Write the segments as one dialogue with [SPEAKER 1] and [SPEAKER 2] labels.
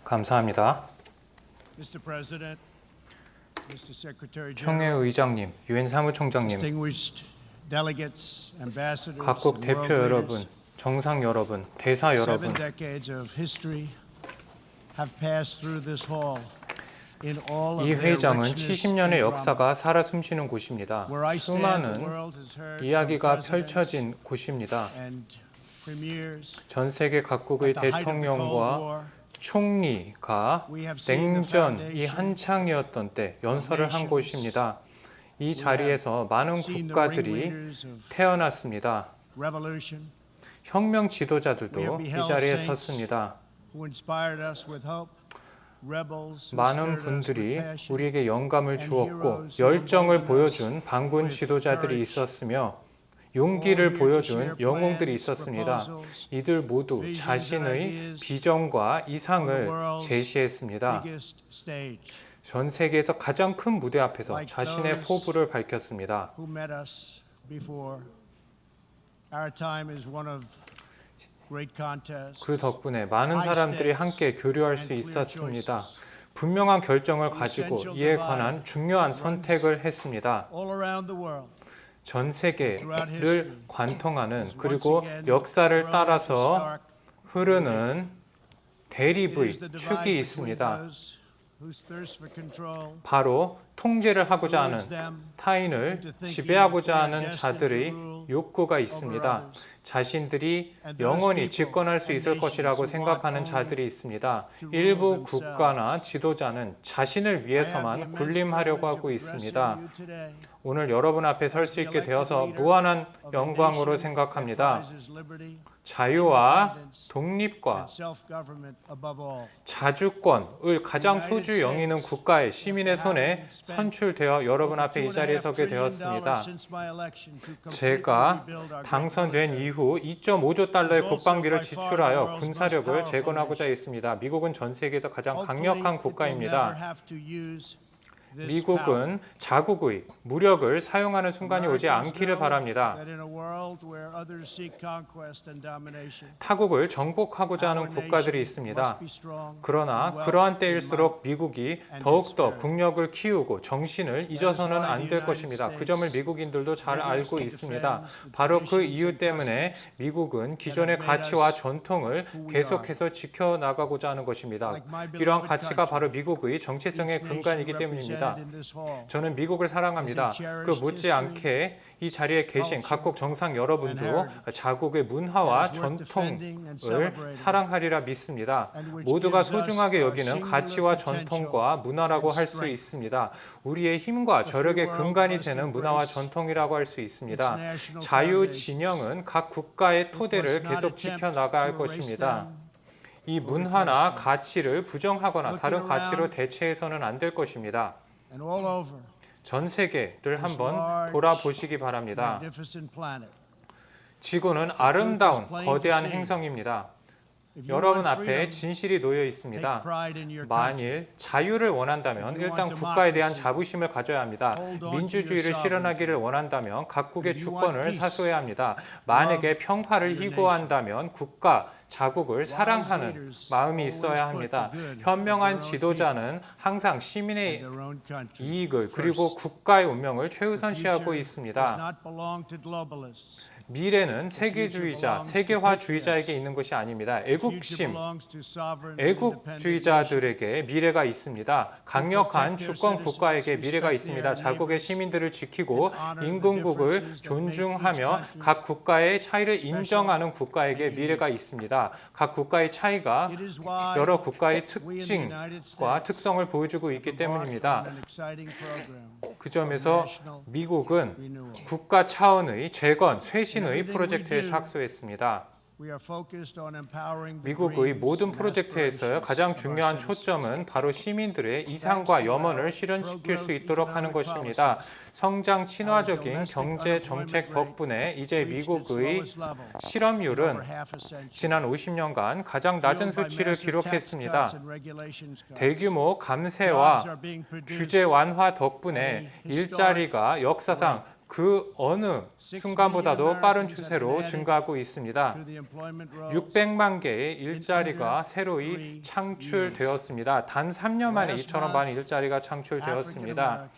[SPEAKER 1] 감사합니다. 총회 의장님, 유엔 사무총장님, 각국 대표 여러분, 정상 여러분, 대사 여러분, 이 회장은 70년의 역사가 살아 숨쉬는 곳입니다. 수많은 이야기가 펼쳐진 곳입니다. 전 세계 각국의 대통령과 총리가 냉전이 한창이었던 때 연설을 한 곳입니다. 이 자리에서 많은 국가들이 태어났습니다. 혁명 지도자들도 이 자리에 섰습니다. 많은 분들이 우리에게 영감을 주었고 열정을 보여준 반군 지도자들이 있었으며 용기를 보여준 영웅들이 있었습니다. 이들 모두 자신의 비전과 이상을 제시했습니다. 전 세계에서 가장 큰 무대 앞에서 자신의 포부를 밝혔습니다. 그 덕분에 많은 사람들이 함께 교류할 수 있었습니다. 분명한 결정을 가지고 이에 관한 중요한 선택을 했습니다. 전 세계를 관통하는 그리고 역사를 따라서 흐르는 대립의 축이 있습니다. 바로 통제를 하고자 하는 타인을 지배하고자 하는 자들의 욕구가 있습니다. 자신들이 영원히 집권할 수 있을 것이라고 생각하는 자들이 있습니다. 일부 국가나 지도자는 자신을 위해서만 군림하려고 하고 있습니다. 오늘 여러분 앞에 설 수 있게 되어서 무한한 영광으로 생각합니다. 자유와 독립과 자주권을 가장 소중히 여기는 국가의 시민의 손에 선출되어 여러분 앞에 이 자리에 서게 되었습니다. 제가 당선된 이후 2.5조 달러의 국방비를 지출하여 군사력을 재건하고자 했습니다. 미국은 전 세계에서 가장 강력한 국가입니다. 미국은 자국의 무력을 사용하는 순간이 오지 않기를 바랍니다. 타국을 정복하고자 하는 국가들이 있습니다. 그러나 그러한 때일수록 미국이 더욱더 국력을 키우고 정신을 잊어서는 안 될 것입니다. 그 점을 미국인들도 잘 알고 있습니다. 바로 그 이유 때문에 미국은 기존의 가치와 전통을 계속해서 지켜나가고자 하는 것입니다. 이러한 가치가 바로 미국의 정체성의 근간이기 때문입니다. 저는 미국을 사랑합니다. 그 못지않게 이 자리에 계신 각국 정상 여러분도 자국의 문화와 전통을 사랑하리라 믿습니다. 모두가 소중하게 여기는 가치와 전통과 문화라고 할 수 있습니다. 우리의 힘과 저력의 근간이 되는 문화와 전통이라고 할 수 있습니다. 자유 진영은 각 국가의 토대를 계속 지켜나갈 것입니다. 이 문화나 가치를 부정하거나 다른 가치로 대체해서는 안 될 것입니다. 전 세계를 한번 돌아보시기 바랍니다. 지구는 아름다운 거대한 행성입니다. 여러분 앞에 진실이 놓여 있습니다. 만일 자유를 원한다면 일단 국가에 대한 자부심을 가져야 합니다. 민주주의를 실현하기를 원한다면 각국의 주권을 사수해야 합니다. 만약에 평화를 희구한다면 국가, 자국을 사랑하는 마음이 있어야 합니다. 현명한 지도자는 항상 시민의 이익을 그리고 국가의 운명을 최우선시하고 있습니다. 미래는 세계주의자, 세계화주의자에게 있는 것이 아닙니다. 애국주의자들에게 미래가 있습니다. 강력한 주권 국가에게 미래가 있습니다. 자국의 시민들을 지키고 인근국을 존중하며 각 국가의 차이를 인정하는 국가에게 미래가 있습니다. 각 국가의 차이가 여러 국가의 특징과 특성을 보여주고 있기 때문입니다. 그 점에서 미국은 국가 차원의 재건, 쇄신의 프로젝트에 착수했습니다. 미국의 모든 프로젝트에서 가장 중요한 초점은 바로 시민들의 이상과 염원을 실현시킬 수 있도록 하는 것입니다. 성장 친화적인 경제 정책 덕분에 이제 미국의 실업률은 지난 50년간 가장 낮은 수치를 기록했습니다. 대규모 감세와 규제 완화 덕분에 일자리가 역사상 그 어느 순간보다도 빠른 추세로 증가하고 있습니다. 600만 개의 일자리가 새로이 창출되었습니다. 단 3년 만에 이처럼 많은 일자리가 창출되었습니다.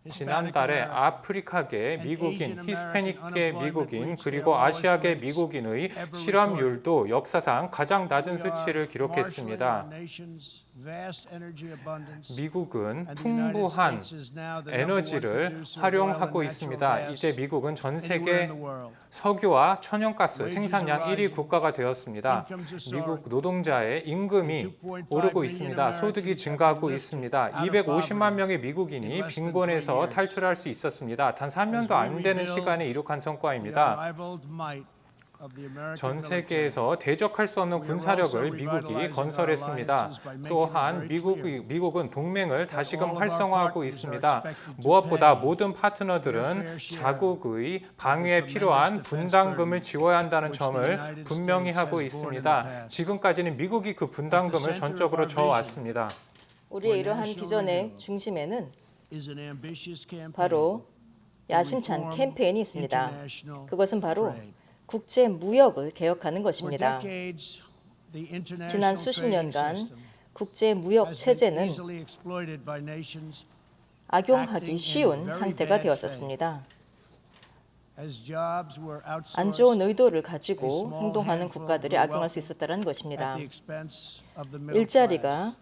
[SPEAKER 1] 지난달에 아프리카계 미국인, 히스패닉계 미국인, 그리고 아시아계 미국인의 실업률도 역사상 가장 낮은 수치를 기록했습니다. 미국은 풍부한 에너지를 활용하고 있습니다. 이제 미국은 전 세계 석유와 천연가스 생산량 1위 국가가 되었습니다. 미국 노동자의 임금이 오르고 있습니다. 소득이 증가하고 있습니다. 250만 명의 미국인이 빈곤에서 탈출할 수 있었습니다. 단 3년도 안 되는 시간에 이룩한 성과입니다. 전 세계에서 대적할 수 없는 군사력을 미국이 건설했습니다. 또한 미국은 동맹을 다시금 활성화하고 있습니다. 무엇보다 모든 파트너들은 자국의 방위에 필요한 분담금을 지워야 한다는 점을 분명히 하고 있습니다. 지금까지는 미국이 그 분담금을 전적으로 저어왔습니다.
[SPEAKER 2] 우리의 이러한 비전의 중심에는 바로 야심찬 캠페인이 있습니다. 그것은 바로 국제 무역을 개혁하는 것입니다. 지난 수십 년간 국제 무역 체제는 악용하기 쉬운 상태가 되었었습니다. 안 좋은 의도를 가지고 행동하는 국가들이 악용할 수 있었다는 것입니다. 일자리가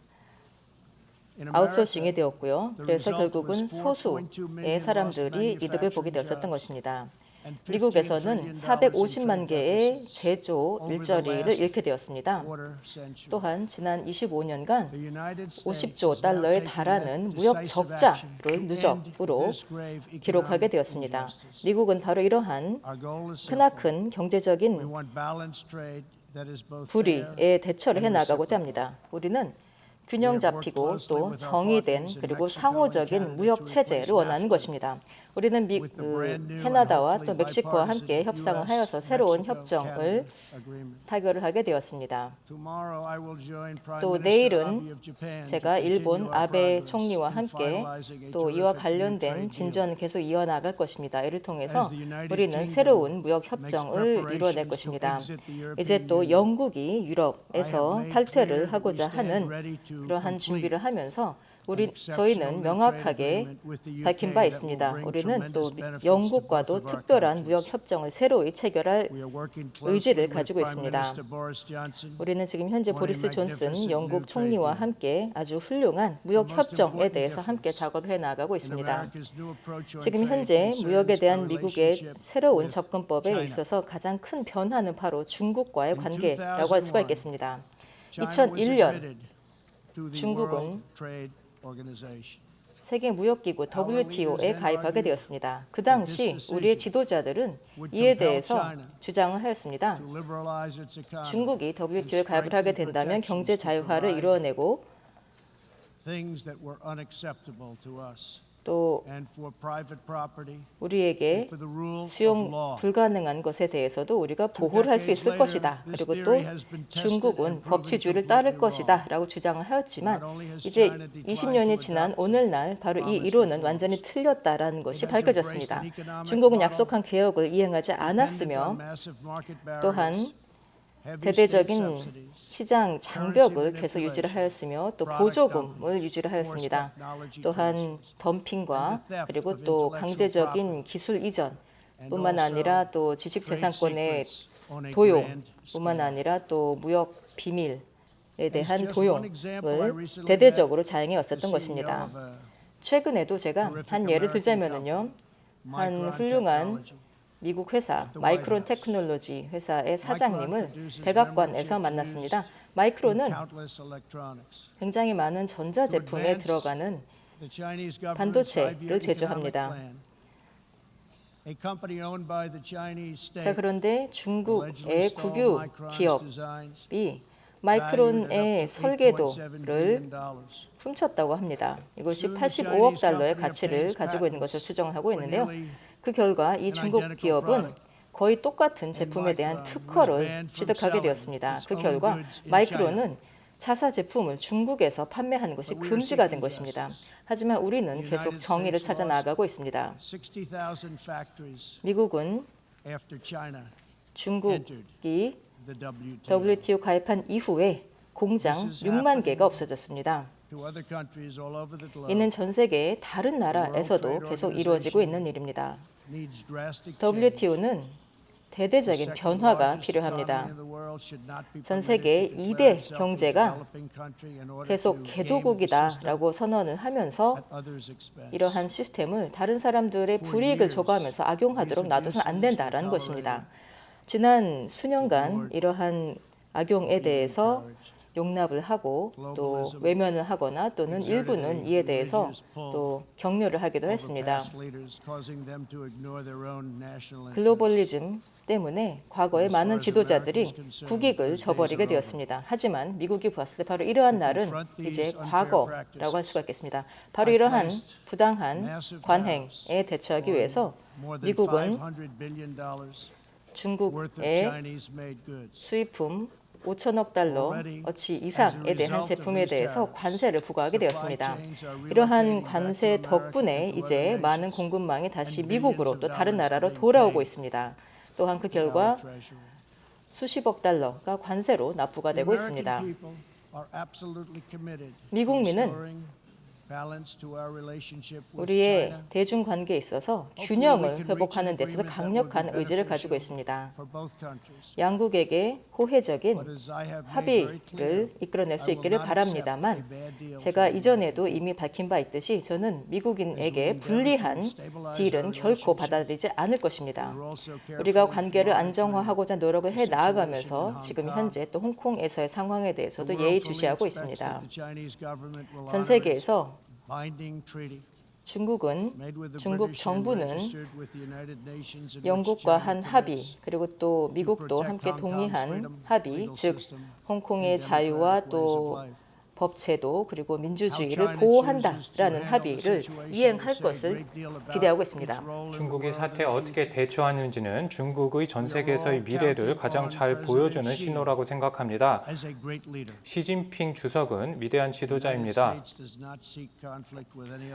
[SPEAKER 2] 아웃소싱이 되었고요. 그래서 결국은 소수의 사람들이 이득을 보게 되었었던 것입니다. 미국에서는 450만 개의 제조 일자리를 잃게 되었습니다. 또한 지난 25년간 50조 달러에 달하는 무역 적자를 누적으로 기록하게 되었습니다. 미국은 바로 이러한 크나큰 경제적인 불이에 대처를 해나가고자 합니다. 우리는 균형 잡히고 또 정의된 그리고 상호적인 무역 체제를 원하는 것입니다. 우리는 캐나다와 또 멕시코와 함께 협상을 하여서 새로운 협정을 타결을 하게 되었습니다. 또 내일은 제가 일본 아베 총리와 함께 또 이와 관련된 진전을 계속 이어나갈 것입니다. 이를 통해서 우리는 새로운 무역 협정을 이루어낼 것입니다. 이제 또 영국이 유럽에서 탈퇴를 하고자 하는 그러한 준비를 하면서 저희는 명확하게 밝힌 바 있습니다. 우리는 또 영국과도 특별한 무역 협정을 새로이 체결할 의지를 가지고 있습니다. 우리는 지금 현재 보리스 존슨 영국 총리와 함께 아주 훌륭한 무역 협정에 대해서 함께 작업해 나가고 있습니다. 지금 현재 무역에 대한 미국의 새로운 접근법에 있어서 가장 큰 변화는 바로 중국과의 관계라고 할 수가 있겠습니다. 2001년 중국은 세계무역기구 WTO에 가입하게 되었습니다. 그 당시 우리의 지도자들은 이에 대해서 주장을 하였습니다. 중국이 WTO에 가입을 하게 된다면 경제 자유화를 이루어내고 또 우리에게 수용 불가능한 것에 대해서도 우리가 보호를 할 수 있을 것이다. 그리고 또 중국은 법치주의를 따를 것이다 라고 주장을 하였지만 이제 20년이 지난 오늘날 바로 이 이론은 완전히 틀렸다라는 것이 밝혀졌습니다. 중국은 약속한 개혁을 이행하지 않았으며 또한 대대적인 시장 장벽을 계속 유지를 하였으며 또 보조금을 유지를 하였습니다. 또한 덤핑과 그리고 또 강제적인 기술 이전뿐만 아니라 또 지식재산권의 도용뿐만 아니라 또 무역 비밀에 대한 도용을 대대적으로 자행해 왔었던 것입니다. 최근에도 제가 한 예를 들자면은요, 한 훌륭한 미국 회사 마이크론 테크놀로지 회사의 사장님을 백악관에서 만났습니다. 마이크론은 굉장히 많은 전자제품에 들어가는 반도체를 제조합니다. 자, 그런데 중국의 국유 기업이 마이크론의 설계도를 훔쳤다고 합니다. 이것이 85억 달러의 가치를 가지고 있는 것을 추정을 하고 있는데요. 그 결과 이 중국 기업은 거의 똑같은 제품에 대한 특허를 취득하게 되었습니다. 그 결과 마이크론은 차사 제품을 중국에서 판매하는 것이 금지가 된 것입니다. 하지만 우리는 계속 정의를 찾아 나가고 있습니다. 미국은 중국이 WTO 가입한 이후에 공장 6만 개가 없어졌습니다. 이는 전 세계의 다른 나라에서도 계속 이루어지고 있는 일입니다. WTO는 대대적인 변화가 필요합니다. 전 세계의 2대 경제가 계속 개도국이다라고 선언을 하면서 이러한 시스템을 다른 사람들의 불이익을 조가하면서 악용하도록 놔둬서는 안 된다라는 것입니다. 지난 수년간 이러한 악용에 대해서 용납을 하고 또 외면을 하거나 또는 일부는 이에 대해서 또 격려를 하기도 했습니다. 글로벌리즘 때문에 과거에 많은 지도자들이 국익을 저버리게 되었습니다. 하지만 미국이 봤을 때 바로 이러한 날은 이제 과거라고 할 수가 있겠습니다. 바로 이러한 부당한 관행에 대처하기 위해서 미국은 중국의 수입품 5천억 달러어치 이상에 대한 제품에 대해서 관세를 부과하게 되었습니다. 이러한 관세 덕분에 이제 많은 공급망이 다시 미국으로 또 다른 나라로 돌아오고 있습니다. 또한 그 결과 수십억 달러가 관세로 납부가 되고 있습니다. 미국민은 우리의 대중관계에 있어서 균형을 회복하는 데 있어서 강력한 의지를 가지고 있습니다. 양국에게 호혜적인 합의를 이끌어낼 수 있기를 바랍니다만 제가 이전에도 이미 밝힌 바 있듯이 저는 미국인에게 불리한 딜은 결코 받아들이지 않을 것입니다. 우리가 관계를 안정화하고자 노력을 해 나아가면서 지금 현재 또 홍콩에서의 상황에 대해서도 예의주시하고 있습니다. 전 세계에서 중국 정부는 영국과 한 합의 그리고 또 미국도 함께 동의한 합의, 즉 홍콩의 자유와 또 법제도 그리고 민주주의를 보호한다라는 합의를 이행할 것을 기대하고 있습니다.
[SPEAKER 1] 중국이 사태에 어떻게 대처하는지는 중국의 전 세계에서의 미래를 가장 잘 보여주는 신호라고 생각합니다. 시진핑 주석은 위대한 지도자입니다.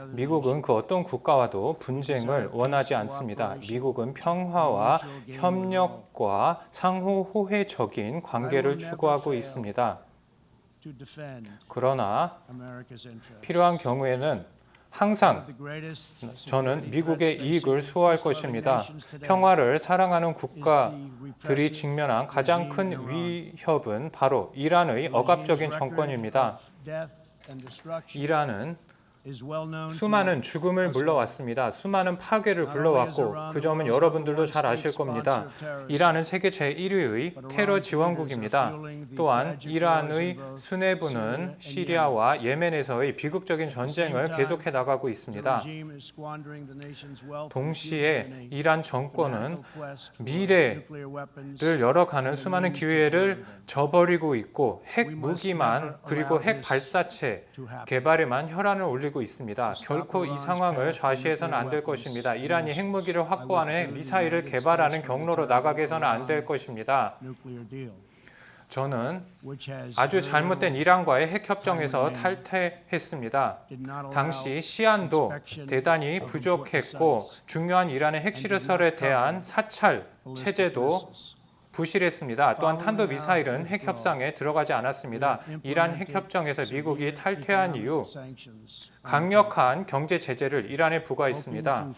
[SPEAKER 1] 미국은 그 어떤 국가와도 분쟁을 원하지 않습니다. 미국은 평화와 협력과 상호 호혜적인 관계를 추구하고 있습니다. 그러나 필요한 경우에는 항상 저는 미국의 이익을 수호할 것입니다. 평화를 사랑하는 국가들이 직면한 가장 큰 위협은 바로 이란의 억압적인 정권입니다. 이란은 수많은 죽음을 물러왔습니다. 수많은 파괴를 불러왔고 그 점은 여러분들도 잘 아실 겁니다. 이란은 세계 제1위의 테러 지원국입니다. 또한 이란의 수뇌부는 시리아와 예멘에서의 비극적인 전쟁을 계속해 나가고 있습니다. 동시에 이란 정권은 미래를 열어가는 수많은 기회를 저버리고 있고 핵 무기만 그리고 핵 발사체 개발에만 혈안을 올리고 있습니다. 결코 이 상황을 좌시해서는 안 될 것입니다. 이란이 핵무기를 확보하는 미사일을 개발하는 경로로 나가게 해서는 안 될 것입니다. 저는 아주 잘못된 이란과의 핵협정에서 탈퇴했습니다. 당시 시한도 대단히 부족했고 중요한 이란의 핵시설에 대한 사찰 체제도 부실했습니다. 또한 탄도미사일은 핵협상에 들어가지 않았습니다. 이란 핵협정에서 미국이 탈퇴한 이후 강력한 경제 제재를 이란에 부과했습니다.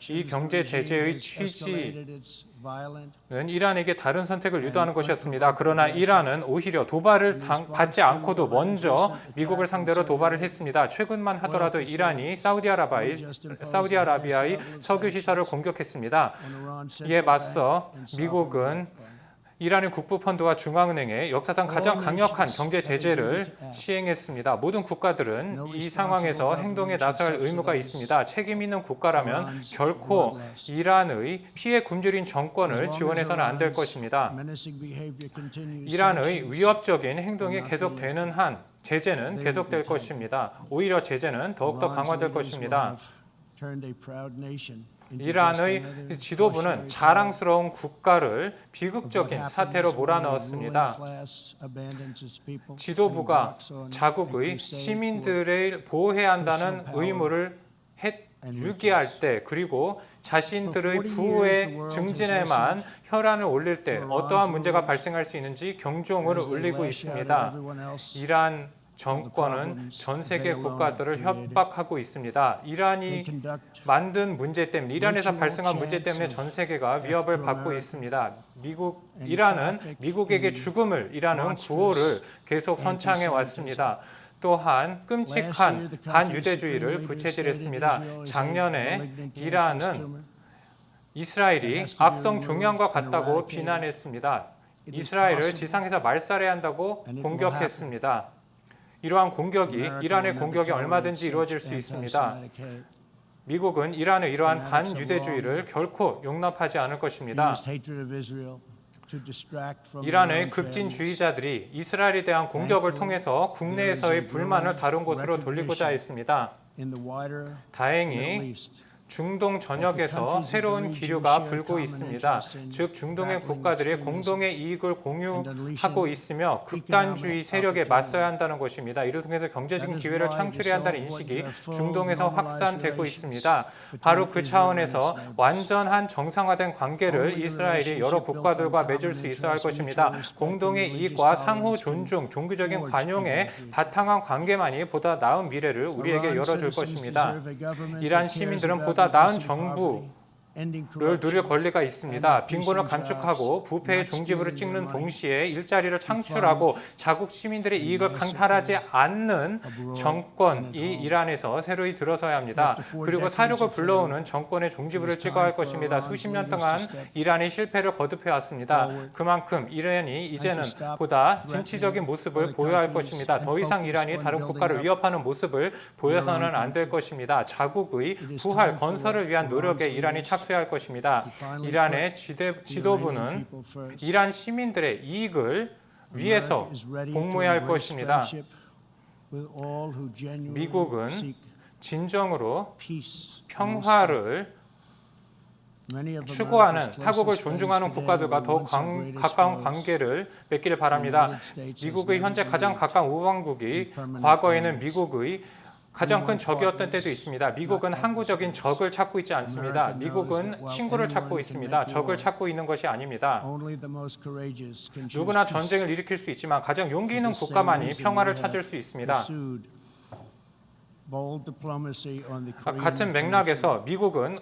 [SPEAKER 1] 이 경제 제재의 취지는 이란에게 다른 선택을 유도하는 것이었습니다. 그러나 이란은 오히려 도발을 받지 않고도 먼저 미국을 상대로 도발을 했습니다. 최근만 하더라도 이란이 사우디아라비아의 석유 시설을 공격했습니다. 이에 맞서 미국은 이란의 국부펀드와 중앙은행에 역사상 가장 강력한 경제 제재를 시행했습니다. 모든 국가들은 이 상황에서 행동에 나설 의무가 있습니다. 책임 있는 국가라면 결코 이란의 피해 굶주린 정권을 지원해서는 안 될 것입니다. 이란의 위협적인 행동이 계속되는 한 제재는 계속될 것입니다. 오히려 제재는 더욱더 강화될 것입니다. 이란의 지도부는 자랑스러운 국가를 비극적인 사태로 몰아넣었습니다. 지도부가 자국의 시민들을 보호해야 한다는 의무를 유기할 때, 그리고 자신들의 부의 증진에만 혈안을 올릴 때 어떠한 문제가 발생할 수 있는지 경종을 울리고 있습니다. 이란 정권은 전 세계 국가들을 협박하고 있습니다. 이란이 만든 문제 때문에, 이란에서 발생한 문제 때문에 전 세계가 위협을 받고 있습니다. 이란은 미국에게 죽음을, 이란은 구호를 계속 선창해 왔습니다. 또한 끔찍한 반유대주의를 부채질했습니다. 작년에 이란은 이스라엘이 악성 종양과 같다고 비난했습니다. 이스라엘을 지상에서 말살해야 한다고 공격했습니다. 이러한 공격이, 이란의 공격이 얼마든지 이루어질 수 있습니다. 미국은 이란의 이러한 반유대주의를 결코 용납하지 않을 것입니다. 이란의 급진주의자들이 이스라엘에 대한 공격을 통해서 국내에서의 불만을 다른 곳으로 돌리고자 했습니다. 다행히 중동 전역에서 새로운 기류가 불고 있습니다. 즉 중동의 국가들이 공동의 이익을 공유하고 있으며 극단주의 세력에 맞서야 한다는 것입니다. 이를 통해서 경제적인 기회를 창출해야 한다는 인식이 중동에서 확산되고 있습니다. 바로 그 차원에서 완전한 정상화된 관계를 이스라엘이 여러 국가들과 맺을 수 있어야 할 것입니다. 공동의 이익과 상호 존중, 종교적인 관용에 바탕한 관계만이 보다 나은 미래를 우리에게 열어줄 것입니다. 이란 시민들은 보다 나은 정부를 누릴 권리가 있습니다. 빈곤을 감축하고 부패의 종지부를 찍는 동시에 일자리를 창출하고 자국 시민들의 이익을 강탈하지 않는 정권이 이란에서 새로이 들어서야 합니다. 그리고 사륙을 불러오는 정권의 종지부를 찍어야 할 것입니다. 수십 년 동안 이란이 실패를 거듭해 왔습니다. 그만큼 이란이 이제는 보다 진취적인 모습을 보여야 할 것입니다. 더 이상 이란이 다른 국가를 위협하는 모습을 보여서는 안 될 것입니다. 자국의 부활, 건설을 위한 노력에 이란이 착수해야 할 것입니다. 이란의 지도부는 이란 시민들의 이익을 위해서 공모해야 할 것입니다. 미국은 진정으로 평화를 추구하는, 타국을 존중하는 국가들과 더욱 가까운 관계를 맺기를 바랍니다. 미국의 현재 가장 가까운 우방국이 과거에는 미국의 가장 큰 적이었던 때도 있습니다. 미국은 항구적인 적을 찾고 있지 않습니다. 미국은 친구를 찾고 있습니다. 적을 찾고 있는 것이 아닙니다. 누구나 전쟁을 일으킬 수 있지만 가장 용기 있는 국가만이 평화를 찾을 수 있습니다. 같은 맥락에서 미국은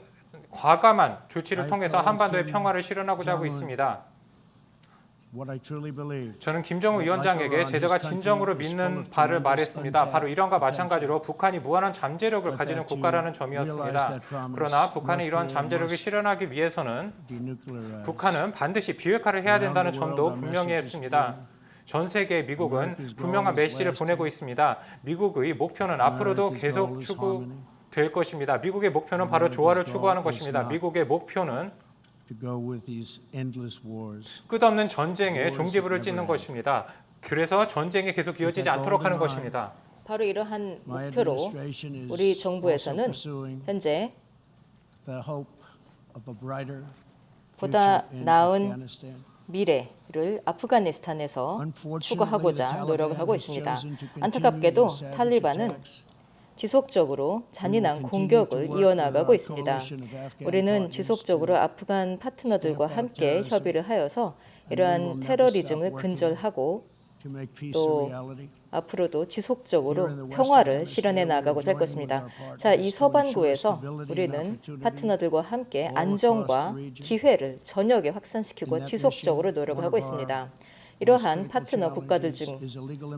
[SPEAKER 1] 과감한 조치를 통해서 한반도의 평화를 실현하고자 하고 있습니다. 저는 김정은 위원장에게 제가 진정으로 믿는 바를 말했습니다. 바로 이란과 마찬가지로 북한이 무한한 잠재력을 가지는 국가라는 점이었습니다. 그러나 북한이 이러한 잠재력을 실현하기 위해서는 북한은 반드시 비핵화를 해야 된다는 점도 분명히 했습니다. 전 세계에 미국은 분명한 메시지를 보내고 있습니다. 미국의 목표는 앞으로도 계속 추구될 것입니다. 미국의 목표는 바로 조화를 추구하는 것입니다. 미국의 목표는 끝없는 전쟁에 종지부를 찍는 것입니다. 그래서 전쟁이 계속 이어지지 않도록 하는 것입니다.
[SPEAKER 2] 바로 이러한 목표로 우리 정부에서는 현재 보다 나은 미래를 아프가니스탄에서 추구하고자 노력을 하고 있습니다. 안타깝게도 탈리반은 지속적으로 잔인한 공격을 이어나가고 있습니다. 우리는 지속적으로 아프간 파트너들과 함께 협의를 하여서 이러한 테러리즘을 근절하고 또 앞으로도 지속적으로 평화를 실현해 나가고자 할 것입니다. 자, 이 서반구에서 우리는 파트너들과 함께 안정과 기회를 전역에 확산시키고 지속적으로 노력을 하고 있습니다. 이러한 파트너 국가들 중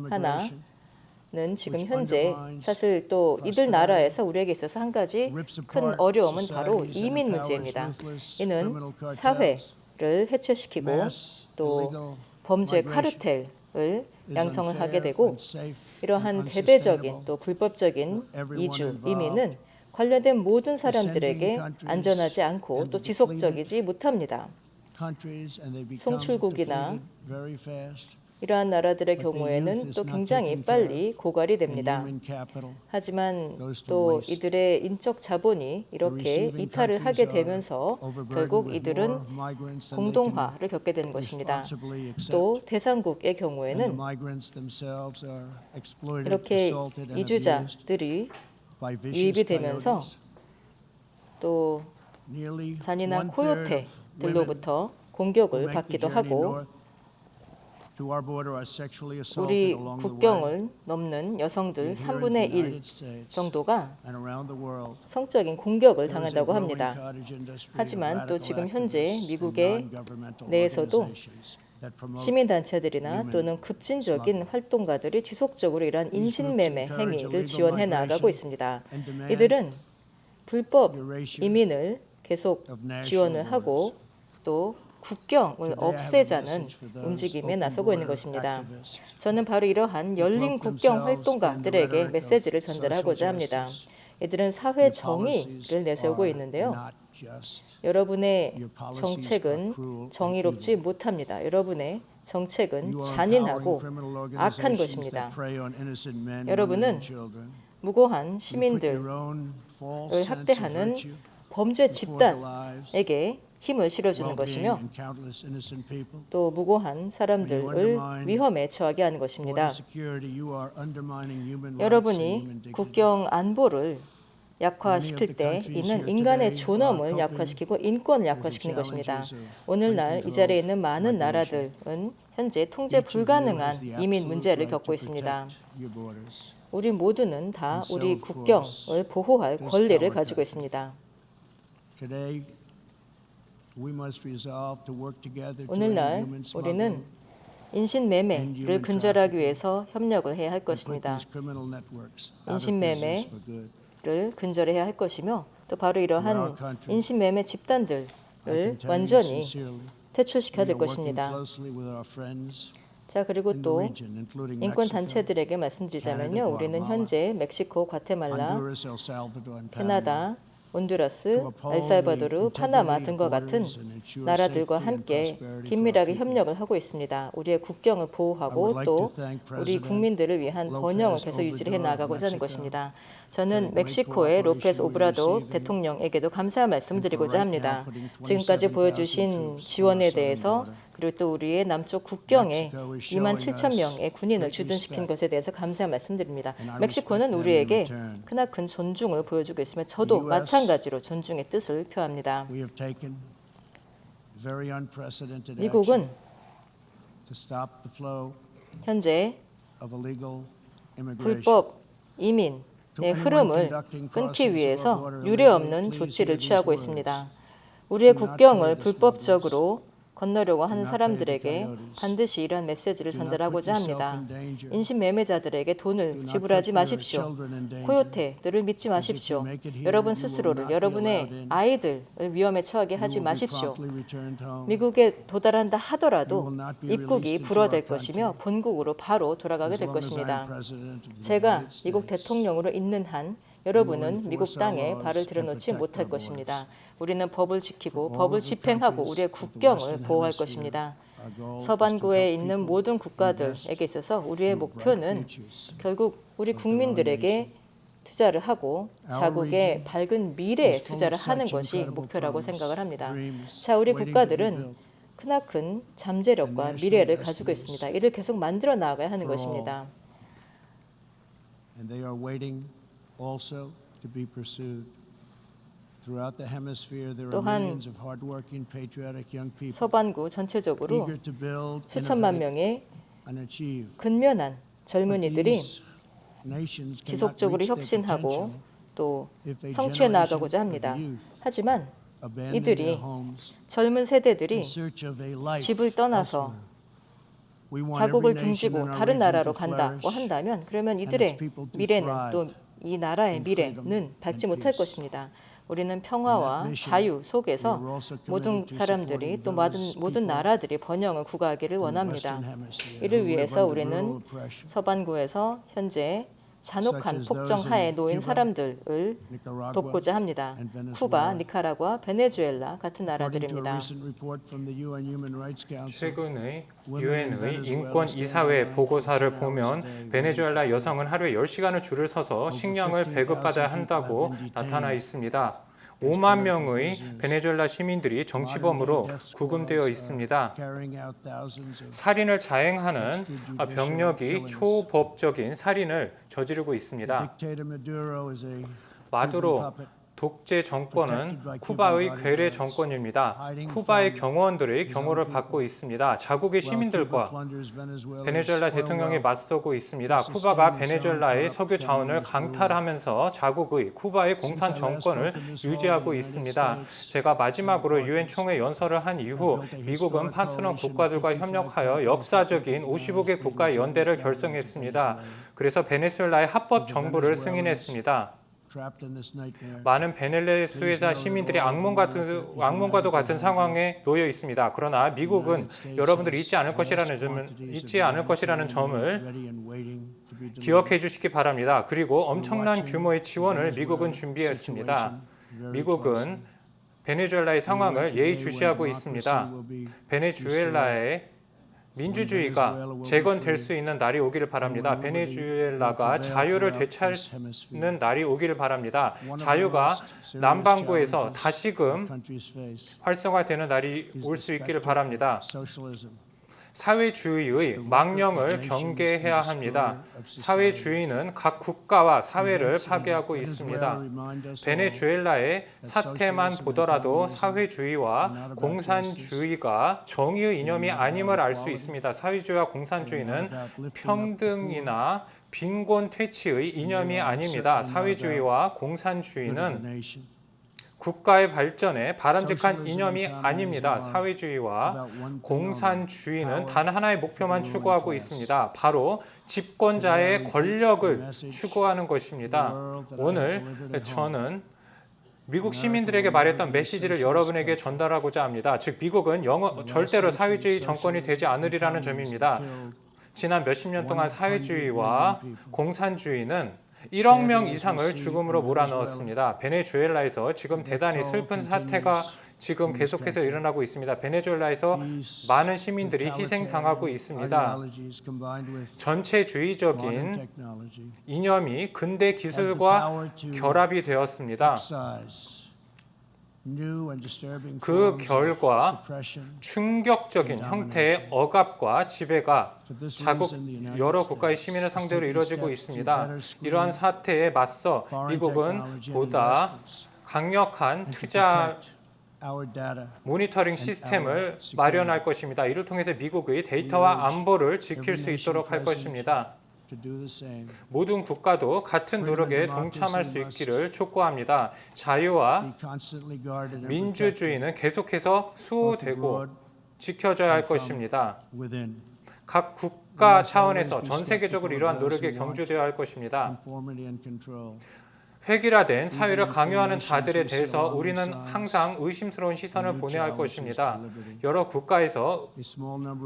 [SPEAKER 2] 하나는 지금 현재 사실 또 이들 나라에서 우리에게 있어서 한 가지 큰 어려움은 바로 이민 문제입니다. 이는 사회를 해체시키고 또 범죄 카르텔을 양성을 하게 되고 이러한 대대적인 또 불법적인 이주, 이민은 관련된 모든 사람들에게 안전하지 않고 또 지속적이지 못합니다. 송출국이나 이러한 나라들의 경우에는 또 굉장히 빨리 고갈이 됩니다. 하지만 또 이들의 인적 자본이 이렇게 이탈을 하게 되면서 결국 이들은 공동화를 겪게 되는 것입니다. 또 대상국의 경우에는 이렇게 이주자들이 유입이 되면서 또 잔인한 코요테들로부터 공격을 받기도 하고 우리 국경을 넘는 여성들 3분의 1 정도가 성적인 공격을 당한다고 합니다. 하지만 또 지금 현재 미국의 내에서도 시민단체들이나 또는 급진적인 활동가들이 지속적으로 이러한 인신매매 행위를 지원해 나가고 있습니다. 이들은 불법 이민을 계속 지원을 하고 또 국경을 없애자는 움직임에 나서고 있는 것입니다. 저는 바로 이러한 열린 국경 활동가들에게 메시지를 전달하고자 합니다. 이들은 사회 정의를 내세우고 있는데요. 여러분의 정책은 정의롭지 못합니다. 여러분의 정책은 잔인하고 악한 것입니다. 여러분은 무고한 시민들을 학대하는 범죄 집단에게 힘을 실어주는 것이며 또 무고한 사람들을 위험에 처하게 하는 것입니다. 여러분이 국경 안보를 약화시킬 때 이는 인간의 존엄을 약화시키고 인권을 약화시키는 것입니다. 오늘날 이 자리에 있는 많은 나라들은 현재 통제 불가능한 이민 문제를 겪고 있습니다. 우리 모두는 다 우리 국경을 보호할 권리를 가지고 있습니다. 오늘날 우리는 인신매매를 근절하기 위해서 협력을 해야 할 것입니다. 인신매매를 근절해야 할 것이며 또 바로 이러한 인신매매 집단들을 완전히 퇴출시켜야 될 것입니다. 자, 그리고 또 인권 단체들에게 말씀드리자면요. 우리는 현재 멕시코, 과테말라, 캐나다, 온두라스, 엘살바도르, 파나마 등과 같은 나라들과 함께 긴밀하게 협력을 하고 있습니다. 우리의 국경을 보호하고 또 우리 국민들을 위한 번영을 계속 유지를 해나가고자 하는 것입니다. 저는 멕시코의 로페스 오브라도 대통령에게도 감사의 말씀을 드리고자 합니다. 지금까지 보여주신 지원에 대해서 그리고 또 우리의 남쪽 국경에 2만 7천 명의 군인을 주둔시킨 것에 대해서 감사의 말씀드립니다. 멕시코는 우리에게 크나큰 존중을 보여주고 있으며 저도 마찬가지로 존중의 뜻을 표합니다. 미국은 현재 불법 이민의 흐름을 끊기 위해서 유례없는 조치를 취하고 있습니다. 우리의 국경을 불법적으로 건너려고 하는 사람들에게 반드시 이러한 메시지를 전달하고자 합니다. 인신매매자들에게 돈을 지불하지 마십시오. 코요테들을 믿지 마십시오. 여러분 스스로를, 여러분의 아이들을 위험에 처하게 하지 마십시오. 미국에 도달한다 하더라도 입국이 불어될 것이며 본국으로 바로 돌아가게 될 것입니다. 제가 미국 대통령으로 있는 한 여러분은 미국 땅에 발을 들여놓지 못할 것입니다. 우리는 법을 지키고 법을 집행하고 우리의 국경을 보호할 것입니다. 서반구에 있는 모든 국가들에게 있어서 우리의 목표는 결국 우리 국민들에게 투자를 하고 자국의 밝은 미래에 투자를 하는 것이 목표라고 생각을 합니다. 자, 우리 국가들은 크나큰 잠재력과 미래를 가지고 있습니다. 이를 계속 만들어 나가야 하는 것입니다. 또한 서반구 전체적으로 수천만 명의 근면한 젊은이들이 지속적으로 혁신하고 또 성취해 나가고자 합니다. 하지만 이들이 젊은 세대들이 집을 떠나서 자국을 등지고 다른 나라로 간다고 한다면 그러면 이들의 미래는 또 이 나라의 미래는 밝지 못할 것입니다. 우리는 평화와 자유 속에서 모든 사람들이 또 모든 나라들이 번영을 구가하기를 원합니다. 이를 위해서 우리는 서반구에서 현재 잔혹한 폭정하에 놓인 사람들을 돕고자 합니다. 쿠바, 니카라과, 베네수엘라 같은 나라들입니다.
[SPEAKER 1] 최근의 유엔의 인권 이사회 보고서를 보면 베네수엘라 여성은 하루에 10시간을 줄을 서서 식량을 배급받아야 한다고 나타나 있습니다. 5만 명의 베네수엘라 시민들이 정치범으로 구금되어 있습니다. 살인을 자행하는 병력이 초법적인 살인을 저지르고 있습니다. 마두로 독재 정권은 쿠바의 괴뢰 정권입니다. 쿠바의 경호원들의 경호를 받고 있습니다. 자국의 시민들과 베네수엘라 대통령이 맞서고 있습니다. 쿠바가 베네수엘라의 석유 자원을 강탈하면서 자국의 쿠바의 공산 정권을 유지하고 있습니다. 제가 마지막으로 유엔 총회 연설을 한 이후 미국은 파트너 국가들과 협력하여 역사적인 55개 국가의 연대를 결성했습니다. 그래서 베네수엘라의 합법 정부를 승인했습니다. 많은 베네수엘라 시민들이 악몽과도 같은 상황에 놓여 있습니다. 그러나 미국은 여러분들이 잊지 않을 것이라는 점을 기억해 주시기 바랍니다. 그리고 엄청난 규모의 지원을 미국은 준비했습니다. 미국은 베네수엘라의 상황을 예의주시하고 있습니다. 베네수엘라의 민주주의가 재건될 수 있는 날이 오기를 바랍니다. 베네수엘라가 자유를 되찾는 날이 오기를 바랍니다. 자유가 남반구에서 다시금 활성화되는 날이 올 수 있기를 바랍니다. 사회주의의 망령을 경계해야 합니다. 사회주의는 각 국가와 사회를 파괴하고 있습니다. 베네수엘라의 사태만 보더라도 사회주의와 공산주의가 정의의 이념이 아님을 알 수 있습니다. 사회주의와 공산주의는 평등이나 빈곤 퇴치의 이념이 아닙니다. 사회주의와 공산주의는 국가의 발전에 바람직한 이념이 아닙니다. 사회주의와 공산주의는 단 하나의 목표만 추구하고 있습니다. 바로 집권자의 권력을 추구하는 것입니다. 오늘 저는 미국 시민들에게 말했던 메시지를 여러분에게 전달하고자 합니다. 즉 미국은 절대로 사회주의 정권이 되지 않으리라는 점입니다. 지난 몇십 년 동안 사회주의와 공산주의는 1억 명 이상을 죽음으로 몰아넣었습니다. 베네수엘라에서 지금 대단히 슬픈 사태가 지금 계속해서 일어나고 있습니다. 베네수엘라에서 많은 시민들이 희생당하고 있습니다. 전체주의적인 이념이 근대 기술과 결합이 되었습니다. 그 결과 충격적인 형태의 억압과 지배가 자국 여러 국가의 시민을 상대로 이루어지고 있습니다. 이러한 사태에 맞서 미국은 보다 강력한 투자 모니터링 시스템을 마련할 것입니다. 이를 통해서 미국의 데이터와 안보를 지킬 수 있도록 할 것입니다. 모든 국가도 같은 노력에 동참할 수 있기를 촉구합니다. 자유와 민주주의는 계속해서 수호되고 지켜져야 할 것입니다. 각 국가 차원에서 전 세계적으로 이러한 노력에 경주되어야 할 것입니다. 획일화된 사회를 강요하는 자들에 대해서 우리는 항상 의심스러운 시선을 보내야 할 것입니다. 여러 국가에서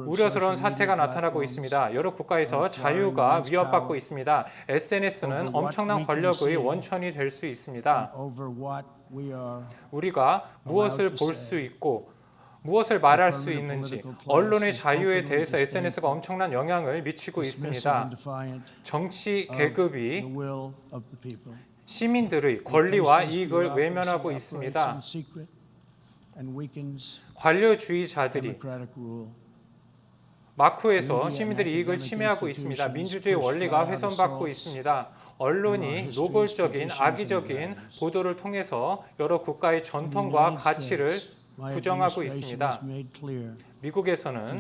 [SPEAKER 1] 우려스러운 사태가 나타나고 있습니다. 여러 국가에서 자유가 위협받고 있습니다. SNS는 엄청난 권력의 원천이 될 수 있습니다. 우리가 무엇을 볼 수 있고 무엇을 말할 수 있는지, 언론의 자유에 대해서 SNS가 엄청난 영향을 미치고 있습니다. 정치 계급이 시민들의 권리와 이익을 외면하고 있습니다. 관료주의자들이 마쿠에서 시민들의 이익을 침해하고 있습니다. 민주주의 원리가 훼손받고 있습니다. 언론이 노골적인 악의적인 보도를 통해서 여러 국가의 전통과 가치를 부정하고 있습니다. 미국에서는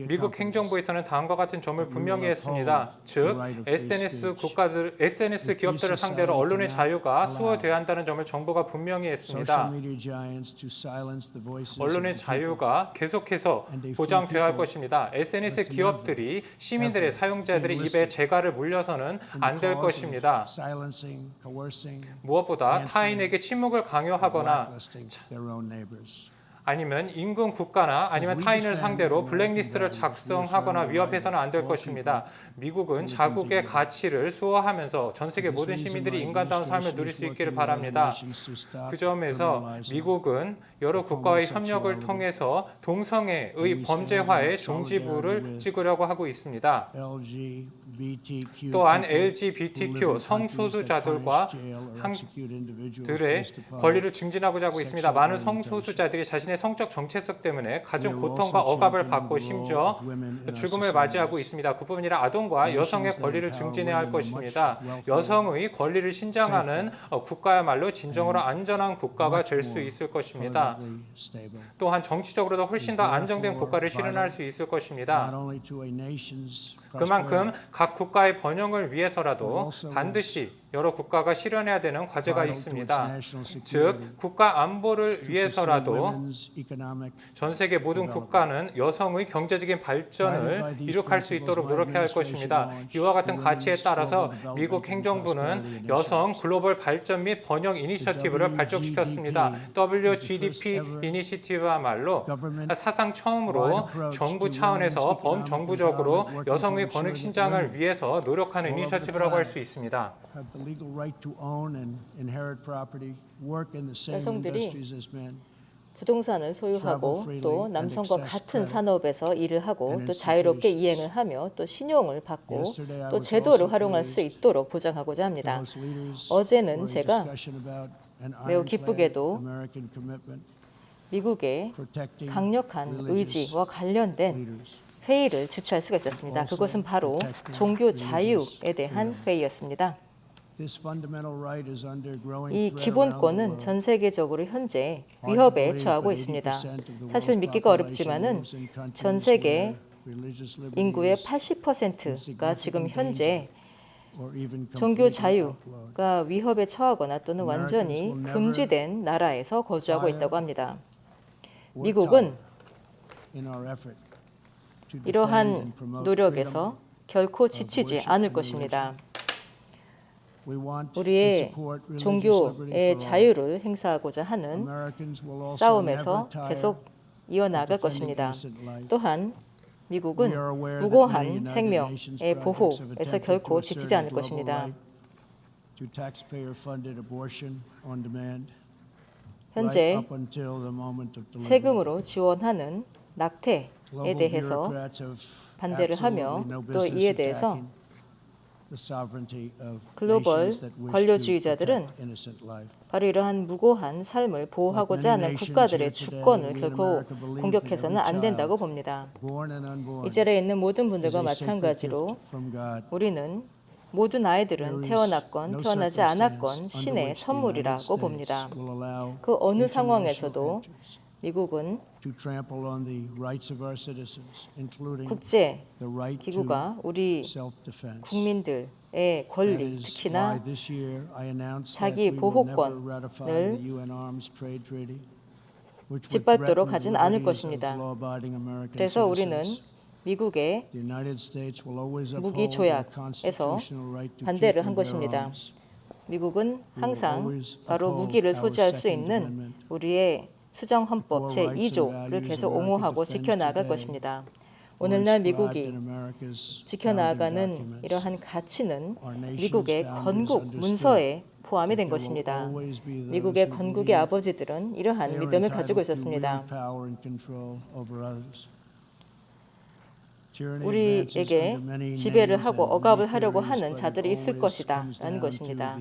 [SPEAKER 1] 미국 행정부에서는 다음과 같은 점을 분명히 했습니다. 즉, SNS 기업들을 상대로 언론의 자유가 수호돼야 한다는 점을 정부가 분명히 했습니다. 언론의 자유가 계속해서 보장되어야 할 것입니다. SNS 기업들이 시민들의 사용자들의 입에 재갈을 물려서는 안 될 것입니다. 무엇보다 타인에게 침묵을 강요하거나 아니면 인근 국가나 아니면 타인을 상대로 블랙리스트를 작성하거나 위협해서는 안 될 것입니다. 미국은 자국의 가치를 수호하면서 전 세계 모든 시민들이 인간다운 삶을 누릴 수 있기를 바랍니다. 그 점에서 미국은 여러 국가의 협력을 통해서 동성애의 범죄화의 종지부를 찍으려고 하고 있습니다. 또한 LGBTQ 성소수자들과 들의 권리를 증진하고자 하고 있습니다. 많은 성소수자들이 자신의 성적 정체성 때문에 가중 고통과 억압을 받고 심지어 죽음을 맞이하고 있습니다. 그뿐 아니라 아동과 여성의 권리를 증진해야 할 것입니다. 여성의 권리를 신장하는 국가야말로 진정으로 안전한 국가가 될 수 있을 것입니다. 또한 정치적으로도 훨씬 더 안정된 국가를 실현할 수 있을 것입니다. 그만큼 각 국가의 번영을 위해서라도 반드시 여러 국가가 실현해야 되는 과제가 있습니다. 즉, 국가 안보를 위해서라도 전 세계 모든 국가는 여성의 경제적인 발전을 이룩할 수 있도록 노력해야 할 것입니다. 이와 같은 가치에 따라서 미국 행정부는 여성 글로벌 발전 및 번영 이니셔티브를 발족시켰습니다. WGDP 이니셔티브야말로 사상 처음으로 정부 차원에서 범정부적으로 여성의 권익 신장을 위해서 노력하는 이니셔티브라고 할 수 있습니다.
[SPEAKER 2] 여성들이 부동산을 소유하고 또 남성과 같은 산업에서 일을 하고 또 자유롭게 이행을 하며 또 신용을 받고 또 제도를 활용할 수 있도록 보장하고자 합니다. 어제는 제가 매우 기쁘게도 미국의 강력한 의지와 관련된 회의를 주최할 수가 있었습니다. 그것은 바로 종교 자유에 대한 회의였습니다. 이 기본권은 전 세계적으로 현재 위협에 처하고 있습니다. 사실 믿기가 어렵지만은 전 세계 인구의 80%가 지금 현재 종교 자유가 위협에 처하거나 또는 완전히 금지된 나라에서 거주하고 있다고 합니다. 미국은 이러한 노력에서 결코 지치지 않을 것입니다. 우리의 종교의 자유를 행사하고자 하는 싸움에서 계속 이어나갈 것입니다. 또한 미국은 무고한 생명의 보호에서 결코 지치지 않을 것입니다. 현재 세금으로 지원하는 낙태에 대해서 반대를 하며 또 이에 대해서 글로벌 관료주의자들은 바로 이러한 무고한 삶을 보호하고자 하는 국가들의 주권을 결코 공격해서는 안 된다고 봅니다. 이 자리에 있는 모든 분들과 마찬가지로 우리는 모든 아이들은 태어났건 태어나지 않았건 신의 선물이라고 봅니다. 그 어느 상황에서도 미국은 국제 기구가 우리 국민들의 권리, 특히나 자기 보호권을 짓밟도록 하진 않을 것입니다. 그래서 우리는 미국의 무기 조약에서 반대를 한 것입니다. 미국은 항상 바로 무기를 소지할 수 있는 우리의 수정헌법 제2조를 계속 옹호하고 지켜나갈 것입니다. 오늘날 미국이 지켜나가는 이러한 가치는 미국의 건국 문서에 포함이 된 것입니다. 미국의 건국의 아버지들은 이러한 믿음을 가지고 있었습니다. 우리에게 지배를 하고 억압을 하려고 하는 자들이 있을 것이다 라는 것입니다.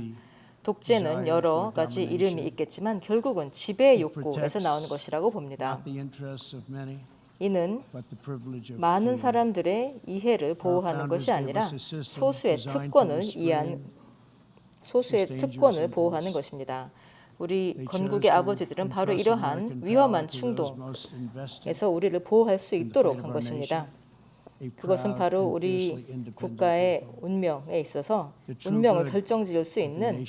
[SPEAKER 2] 독재는 여러 가지 이름이 있겠지만 결국은 지배 욕구에서 나오는 것이라고 봅니다. 이는 많은 사람들의 이해를 보호하는 것이 아니라 소수의 특권을 보호하는 것입니다. 우리 건국의 아버지들은 바로 이러한 위험한 충동에서 우리를 보호할 수 있도록 한 것입니다. 그것은 바로 우리 국가의 운명에 있어서 운명을 결정지을 수 있는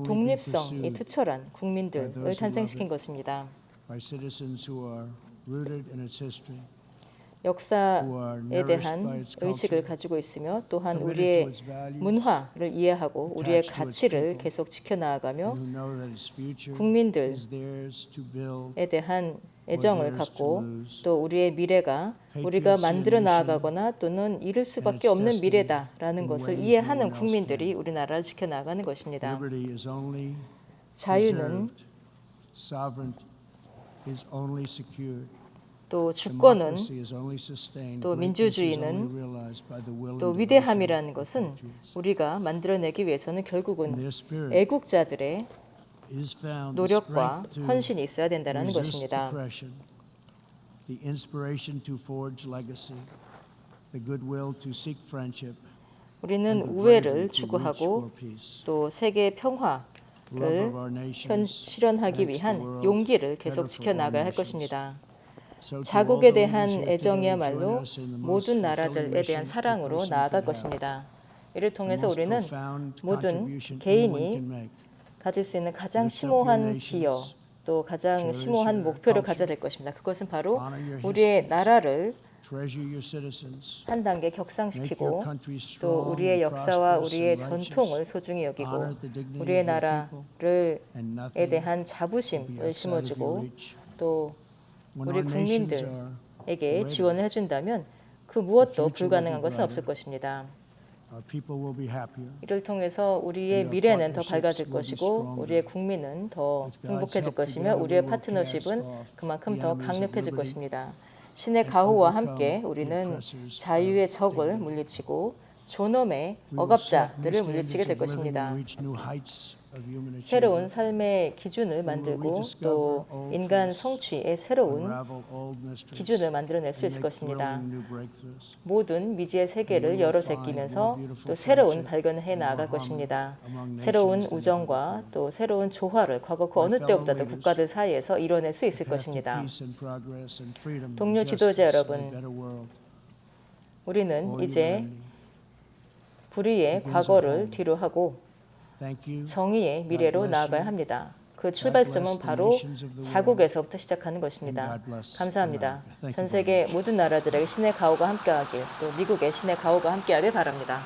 [SPEAKER 2] 독립성이 투철한 국민들을 탄생시킨 것입니다. 역사에 대한 의식을 가지고 있으며 또한 우리의 문화를 이해하고 우리의 가치를 계속 지켜나가며 국민들에 대한 애정을 갖고 또 우리의 미래가 우리가 만들어 나아가거나 또는 이룰 수밖에 없는 미래다라는 것을 이해하는 국민들이 우리나라를 지켜나가는 것입니다. 자유는 또 주권은 또 민주주의는 또 위대함이라는 것은 우리가 만들어내기 위해서는 결국은 애국자들의 노력과 헌신이 있어야 된다는 것입니다. 우리는 우애를 추구하고 또 세계 평화를 실현하기 위한 용기를 계속 지켜나가야 할 것입니다. 자국에 대한 애정이야말로 모든 나라들에 대한 사랑으로 나아갈 것입니다. 이를 통해서 우리는 모든 개인이 가질 수 있는 가장 심오한 기여 또 가장 심오한 목표를 가져야 될 것입니다. 그것은 바로 우리의 나라를 한 단계 격상시키고 또 우리의 역사와 우리의 전통을 소중히 여기고 우리의 나라에 대한 자부심을 심어주고 또 우리 국민들에게 지원을 해준다면 그 무엇도 불가능한 것은 없을 것입니다. 이를 통해서 우리의 미래는 더 밝아질 것이고 우리의 국민은 더 행복해질 것이며 우리의 파트너십은 그만큼 더 강력해질 것입니다. 신의 가호와 함께 우리는 자유의 적을 물리치고 존엄의 억압자들을 물리치게 될 것입니다. 새로운 삶의 기준을 만들고 또 인간 성취의 새로운 기준을 만들어낼 수 있을 것입니다. 모든 미지의 세계를 열어 제끼면서 또 새로운 발견을 해 나아갈 것입니다. 새로운 우정과 또 새로운 조화를 과거 그 어느 때보다도 국가들 사이에서 이뤄낼 수 있을 것입니다. 동료 지도자 여러분, 우리는 이제 불의의 과거를 뒤로하고 정의의 미래로 나아가야 합니다. 그 출발점은 바로 자국에서부터 시작하는 것입니다. 감사합니다. 전 세계 모든 나라들에게 신의 가호가 함께하길 또 미국의 신의 가호가 함께하길 바랍니다.